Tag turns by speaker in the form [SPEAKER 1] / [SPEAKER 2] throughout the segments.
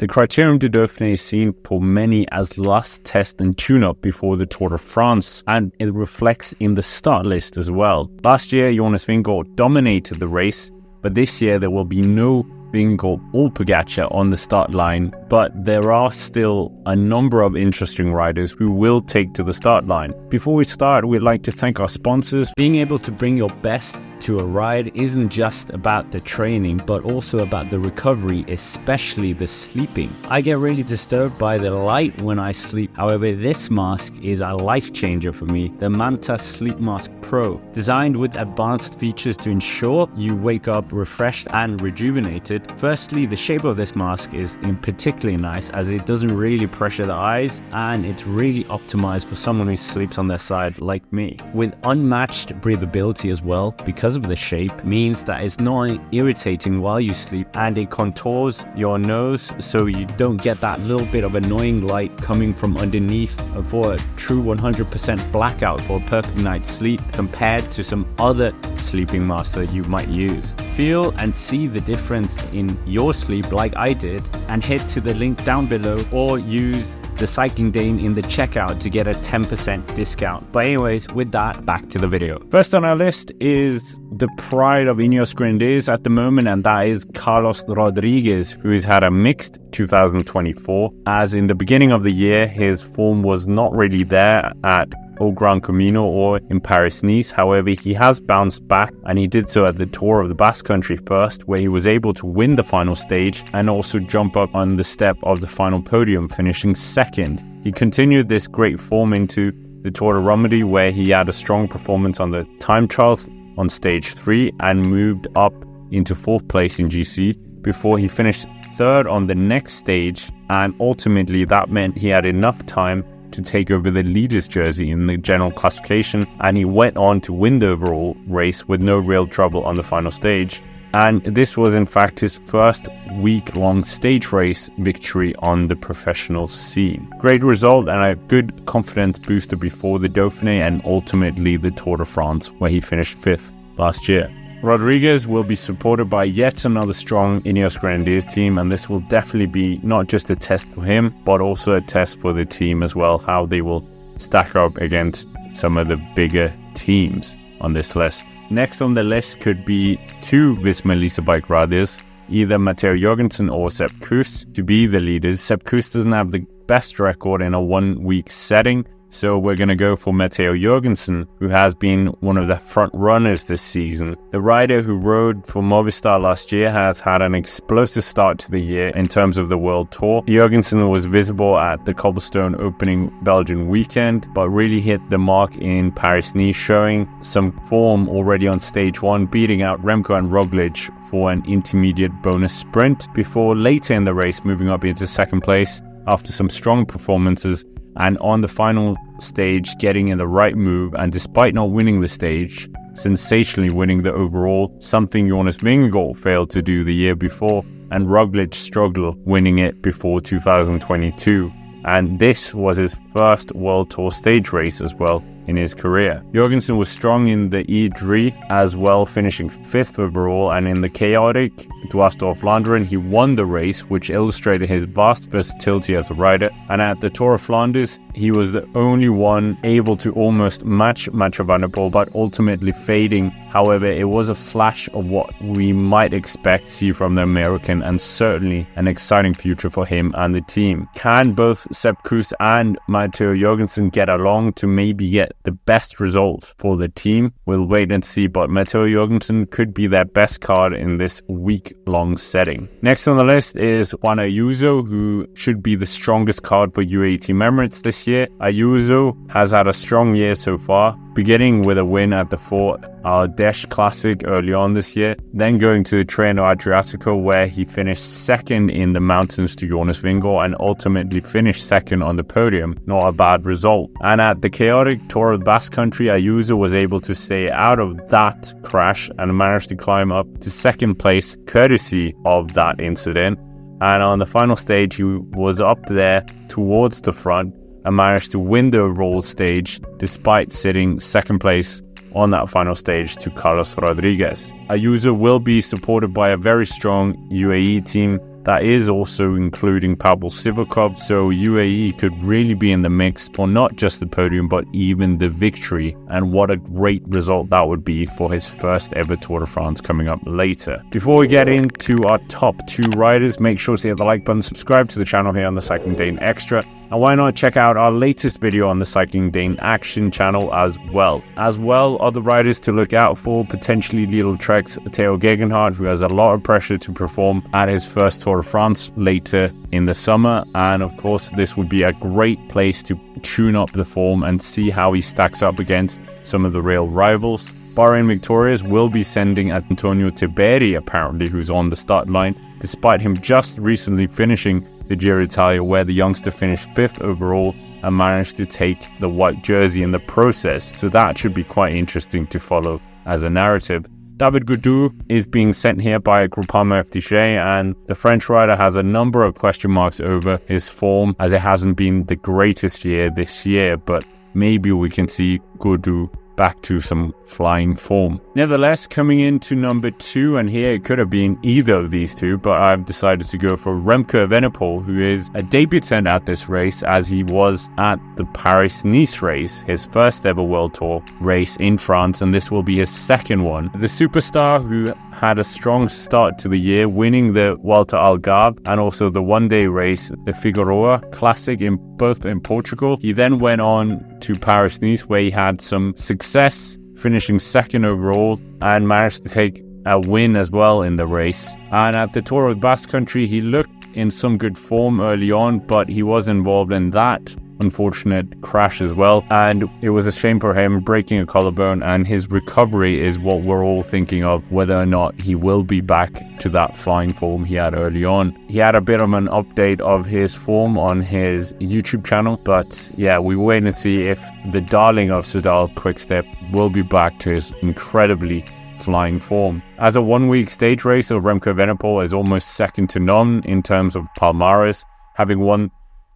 [SPEAKER 1] The Criterium du Dauphine is seen for many as last test and tune-up before the Tour de France, and it reflects in the start list as well. Last year, Jonas Vingegaard dominated the race, but this year there will be no Vingegaard or Pogacar on the start line, but there are still a number of interesting riders who will take to the start line. Before we start, we'd like to thank our sponsors. Being able to bring your best to a ride isn't just about the training, but also about the recovery, especially the sleeping. I get really disturbed by the light when I sleep. However, this mask is a life changer for me. The Manta Sleep Mask Pro, designed with advanced features to ensure you wake up refreshed and rejuvenated. Firstly, the shape of this mask is particularly nice as it doesn't really pressure the eyes, and it's really optimized for someone who sleeps on their side like me. With unmatched breathability as well, because of the shape, means that it's not irritating while you sleep, and it contours your nose so you don't get that little bit of annoying light coming from underneath for a true 100% blackout for a perfect night's sleep compared to some other sleeping mask that you might use. Feel and see the difference in your sleep like I did, and head to the link down below or use the Cycling Dane in the checkout to get a 10% discount. But anyways, with that, back to the video. First on our list is the pride of Ineos Grenadiers at the moment, and that is Carlos Rodriguez, who has had a mixed 2024, as in the beginning of the year his form was not really there at Au Grand Camino or in Paris-Nice. However, he has bounced back, and he did so at the Tour of the Basque Country first, where he was able to win the final stage and also jump up on the step of the final podium, finishing second. He continued this great form into the Tour de Romandie, where he had a strong performance on the time trials on stage 3 and moved up into 4th place in GC before he finished 3rd on the next stage, and ultimately that meant he had enough time to take over the leader's jersey in the general classification, and he went on to win the overall race with no real trouble on the final stage. And this was in fact his first week-long stage race victory on the professional scene. Great result and a good confidence booster before the Dauphiné and ultimately the Tour de France, where he finished 5th last year. Rodriguez will be supported by yet another strong Ineos Grenadiers team, and this will definitely be not just a test for him, but also a test for the team as well, how they will stack up against some of the bigger teams on this list. Next on the list could be two Visma bike riders, either Matteo Jorgensen or Sepp Kuss, to be the leaders. Sepp Kuss doesn't have the best record in a one-week setting, so we're going to go for Matteo Jorgensen, who has been one of the front runners this season. The rider who rode for Movistar last year has had an explosive start to the year in terms of the World Tour. Jorgensen was visible at the cobblestone opening Belgian weekend, but really hit the mark in Paris-Nice, showing some form already on stage 1, beating out Remco and Roglic for an intermediate bonus sprint, before later in the race moving up into 2nd place after some strong performances, and on the final stage getting in the right move, and despite not winning the stage, sensationally winning the overall, something Jonas Vingegaard failed to do the year before, and Roglic struggled winning it before 2022. And this was his first World Tour stage race as well in his career. Jorgensen was strong in the E3 as well, finishing 5th overall, and in the chaotic Dwars-door-Vlaanderen he won the race, which illustrated his vast versatility as a rider. And at the Tour of Flanders he was the only one able to almost match Remco Evenepoel, but ultimately fading. However, it was a flash of what we might expect to see from the American, and certainly an exciting future for him and the team. Can both Sepp Kuss and Matteo Jorgensen get along to maybe get the best result for the team? We'll wait and see, but Matteo Jorgensen could be their best card in this week-long setting. Next on the list is Juan Ayuso, who should be the strongest card for UAE Team Emirates this year. Ayuso has had a strong year so far, beginning with a win at the Fort Ardèche Classic early on this year, then going to the Treno Adriatico, where he finished 2nd in the mountains to Jonas Vingegaard and ultimately finished 2nd on the podium. Not a bad result. And at the chaotic Tour of the Basque Country, Ayuso was able to stay out of that crash and managed to climb up to 2nd place courtesy of that incident. And on the final stage he was up there towards the front and managed to win the overall stage despite sitting 2nd place on that final stage to Carlos Rodriguez. Ayuso will be supported by a very strong UAE team that is also including Pavel Sivakov, so UAE could really be in the mix for not just the podium but even the victory, and what a great result that would be for his first ever Tour de France coming up later. Before we get into our top 2 riders, make sure to hit the like button, subscribe to the channel here on the Cycling Dane Extra, and why not check out our latest video on the Cycling Dane Action channel as well. Other riders to look out for, potentially Lidl-Trek's Theo Gegenhardt, who has a lot of pressure to perform at his first Tour de France later in the summer, and of course this would be a great place to tune up the form and see how he stacks up against some of the real rivals. Bahrain Victorious will be sending Antonio Tiberi, apparently, who's on the start line, despite him just recently finishing the Giro d'Italia, where the youngster finished 5th overall and managed to take the white jersey in the process. So that should be quite interesting to follow as a narrative. David Gaudu is being sent here by Groupama FDJ, and the French rider has a number of question marks over his form, as it hasn't been the greatest year this year, but maybe we can see Gaudu back to some flying form. Nevertheless, coming into number 2, and here it could have been either of these two, but I've decided to go for Remco Evenepoel, who is a debutant at this race, as he was at the Paris-Nice race, his first ever World Tour race in France, and this will be his second one. The superstar, who had a strong start to the year, winning the Volta ao Algarve and also the one-day race, the Figueroa Classic, both in Portugal. He then went on to Paris-Nice, where he had some success, finishing 2nd overall, and managed to take a win as well in the race. And at the Tour of the Basque Country, he looked in some good form early on, but he was involved in that unfortunate crash as well, and it was a shame for him, breaking a collarbone, and his recovery is what we're all thinking of, whether or not he will be back to that flying form he had early on. He had a bit of an update of his form on his YouTube channel, but yeah, we wait and see if the darling of Soudal Quickstep will be back to his incredibly flying form. As a one-week stage racer, Remco Evenepoel is almost second to none in terms of palmares, having won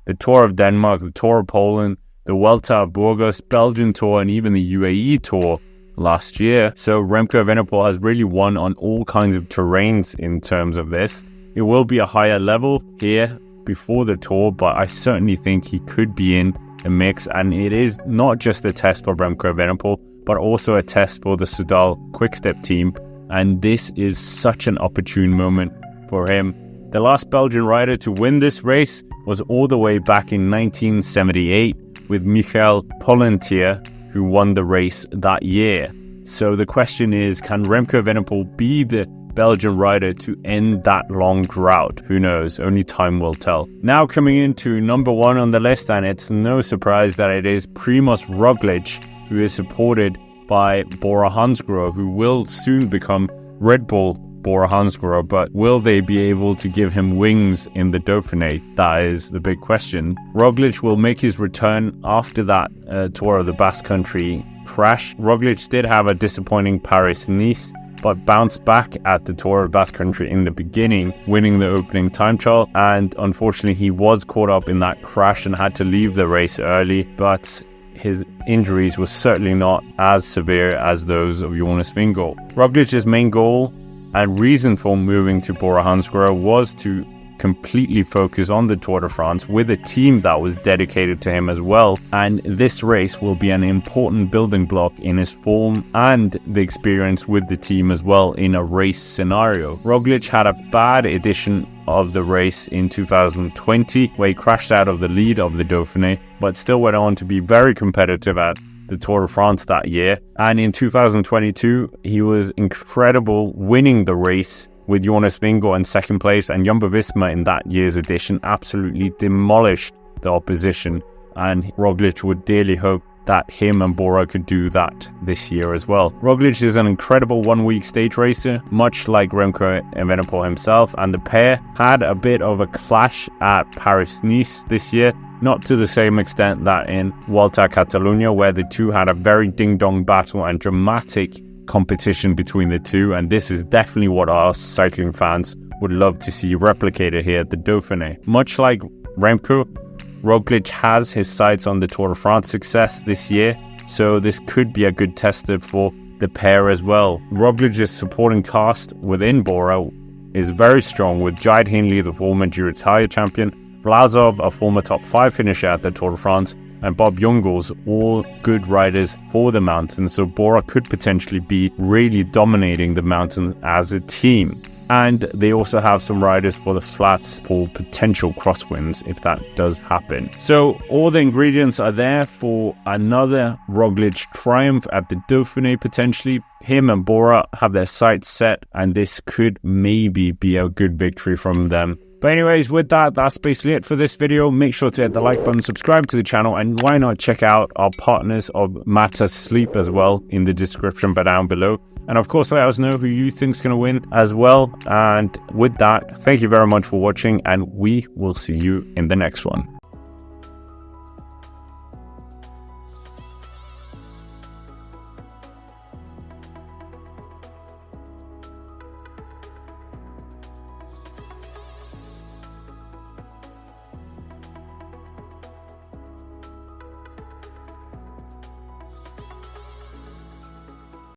[SPEAKER 1] the Tour of Denmark, the Tour of Poland, the Vuelta a Burgos, Belgian Tour, and even the UAE Tour last year. So Remco Evenepoel has really won on all kinds of terrains in terms of this. It will be a higher level here before the Tour, but I certainly think he could be in the mix, and it is not just a test for Remco Evenepoel, but also a test for the Soudal Quickstep team, and this is such an opportune moment for him. The last Belgian rider to win this race was all the way back in 1978 with Michael Pollentier, who won the race that year. So the question is, can Remco Evenepoel be the Belgian rider to end that long drought? Who knows? Only time will tell. Now coming into number 1 on the list, and it's no surprise that it is Primoz Roglic, who is supported by Bora Hansgrohe, who will soon become Red Bull Bora Hansgrohe, but will they be able to give him wings in the Dauphiné? That is the big question. Roglic will make his return after that Tour of the Basque Country crash. Roglic did have a disappointing Paris-Nice, but bounced back at the Tour of Basque Country in the beginning, winning the opening time trial, and unfortunately he was caught up in that crash and had to leave the race early, but his injuries were certainly not as severe as those of Jonas Vingegaard. Roglic's main goal and reason for moving to Bora Hansgrohe was to completely focus on the Tour de France with a team that was dedicated to him as well, and this race will be an important building block in his form and the experience with the team as well in a race scenario. Roglic had a bad edition of the race in 2020 where he crashed out of the lead of the Dauphiné, but still went on to be very competitive at the Tour de France that year. And in 2022 he was incredible, winning the race with Jonas Vingegaard in second place, and Jumbo-Visma in that year's edition absolutely demolished the opposition, and Roglic would dearly hope that him and Bora could do that this year as well. Roglic is an incredible one-week stage racer, much like Remco Evenepoel himself, and the pair had a bit of a clash at Paris-Nice this year, not to the same extent that in Vuelta a Catalunya, where the two had a very ding-dong battle and dramatic competition between the two, and this is definitely what our cycling fans would love to see replicated here at the Dauphiné. Much like Remco, Roglic has his sights on the Tour de France success this year, so this could be a good tester for the pair as well. Roglic's supporting cast within Bora is very strong, with Jide Hindley, the former Giro d'Italia champion, Vlasov, a former top 5 finisher at the Tour de France, and Bob Jungels, all good riders for the mountain. So Bora could potentially be really dominating the mountain as a team. And they also have some riders for the flats for potential crosswinds if that does happen. So all the ingredients are there for another Roglic triumph at the Dauphiné potentially. Him and Bora have their sights set, and this could maybe be a good victory from them. But anyways, with that, that's basically it for this video. Make sure to hit the like button, subscribe to the channel, and why not check out our partners of Matter Sleep as well in the description down below. And of course, let us know who you think is going to win as well. And with that, thank you very much for watching, and we will see you in the next one.